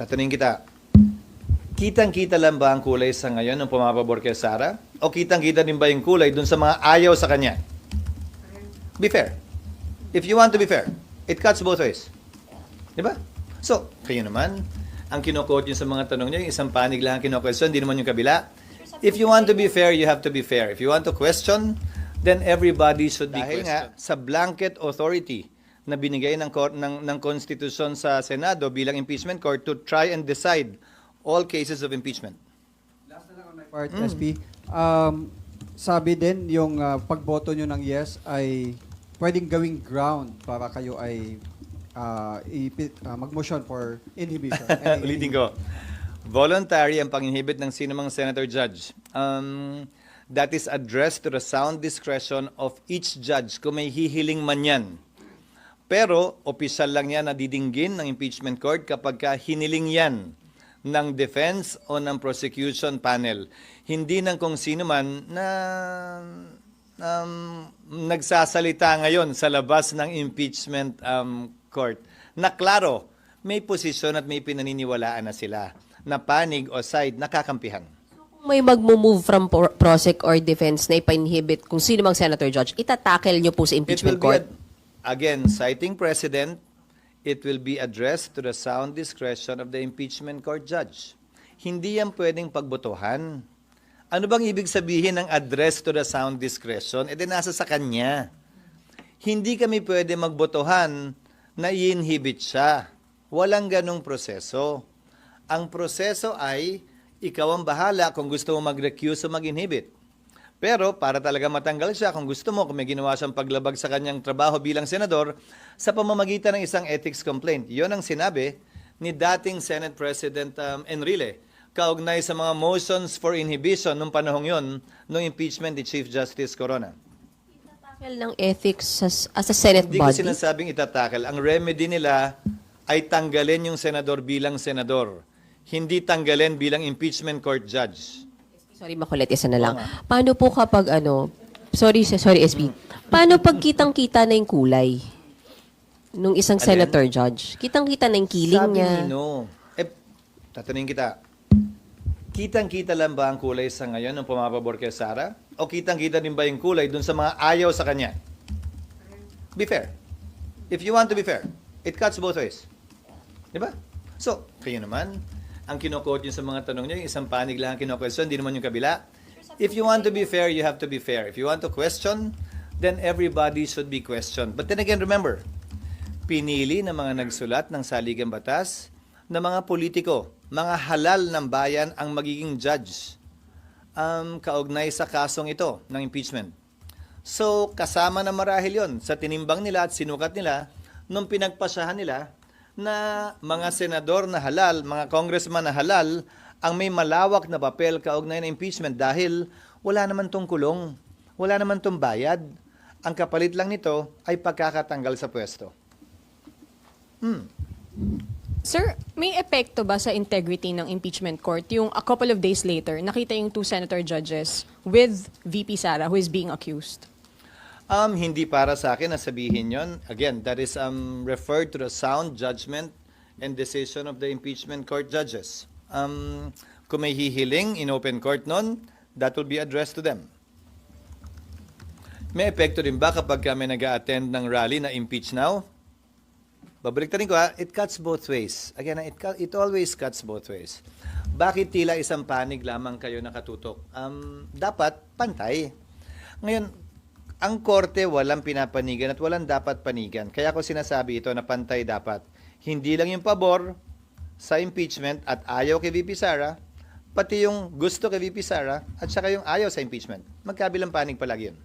tatanungin kita, kitang-kita lang ba ang kulay sa ngayon ng pumapabor kay Sara? O kitang-kita din ba yung kulay dun sa mga ayaw sa kanya? Be fair. If you want to be fair, it cuts both ways. Di ba? So, kayo naman, ang kino-quote nyo sa mga tanong nyo, yung isang panig lang ang kino-question, hindi naman yung kabila. If you want to be fair, you have to be fair. If you want to question, then everybody should be questioned. Dahil nga, sa blanket authority na binigay ng Konstitusyon sa Senado bilang impeachment court to try and decide all cases of impeachment. Last na lang on my part, SP. Sabi din yung pagboto nyo ng yes ay pwedeng gawing ground para kayo ay mag-motion for inhibition. Ulitin ko. Voluntary ang pang-inhibit ng sinumang senator judge. That is addressed to the sound discretion of each judge kung may hihiling man yan. Pero, opisyal lang yan na didinggin ng impeachment court kapag hiniling yan ng defense o ng prosecution panel. Hindi ng kung sino man na nagsasalita ngayon sa labas ng impeachment court. Na klaro, may posisyon at may pinaniniwalaan na sila na panig o side nakakampihan. Kung may mag-move from prosec or defense na ipa-inhibit kung sino mang senator judge, itatackle nyo po sa impeachment court? Again, citing precedent, it will be addressed to the sound discretion of the impeachment court judge. Hindi yan pwedeng pagbotohan. Ano bang ibig sabihin ng address to the sound discretion? E di nasa sa kanya. Hindi kami pwede magbotohan na i-inhibit siya. Walang ganong proseso. Ang proseso ay, ikaw ang bahala kung gusto mo mag-recuse o mag-inhibit. Pero para talaga matanggal siya, kung gusto mo, kung may ginawa siyang paglabag sa kanyang trabaho bilang senador, sa pamamagitan ng isang ethics complaint. Iyon ang sinabi ni dating Senate President Enrile, kaugnay sa mga motions for inhibition nung panahong yon, nung impeachment ni Chief Justice Corona. Itatackle ng ethics as a Senate Hindi ko body? sinasabing itatakal. Ang remedy nila ay tanggalin yung senador bilang senador. Hindi tanggalin bilang impeachment court judge. Sorry, makulit. Isa na lang. Paano po kapag sorry SB. Paano pag kitang-kita na yung kulay nung isang senator judge? Kitang-kita na yung kiling Sabi niya. ni no. Tatanungin kita, kitang-kita lang ba ang kulay sa ngayon ng pumapabor kay Sara? O kitang-kita din ba yung kulay dun sa mga ayaw sa kanya? Be fair. If you want to be fair, it cuts both ways. Di ba? So, kayo naman, ang kino-quote nyo sa mga tanong nyo, yung isang panig lang ang kino-question, hindi naman yung kabila. If you want to be fair, you have to be fair. If you want to question, then everybody should be questioned. But then again, remember, pinili ng mga nagsulat ng saligang batas na mga politiko, mga halal ng bayan ang magiging judge kaugnay sa kasong ito ng impeachment. So, kasama na marahil yon sa tinimbang nila at sinukat nila nung pinagpasyahan nila na mga senador na halal, mga congressman na halal, ang may malawak na papel kaugnay ng impeachment dahil wala naman tong kulong, wala naman tong bayad. Ang kapalit lang nito ay pagkakatanggal sa pwesto. Sir, may epekto ba sa integrity ng impeachment court yung a couple of days later, nakita yung two senator judges with VP Sara who is being accused? Hindi para sa akin na sabihin yon. Again, that is referred to the sound judgment and decision of the impeachment court judges. Kung may hihiling in open court nun, that will be addressed to them. May epekto din ba kapag kami nag-a-attend ng rally na impeach now? Babaliktarin ko it cuts both ways. Again, it always cuts both ways. Bakit tila isang panig lamang kayo nakatutok? Dapat pantay. Ngayon, ang korte walang pinapanigan at walang dapat panigan. Kaya ko sinasabi ito na pantay dapat. Hindi lang yung pabor sa impeachment at ayaw kay VP Sara, pati yung gusto kay VP Sara at saka yung ayaw sa impeachment. Magkabilang panig palagi yun.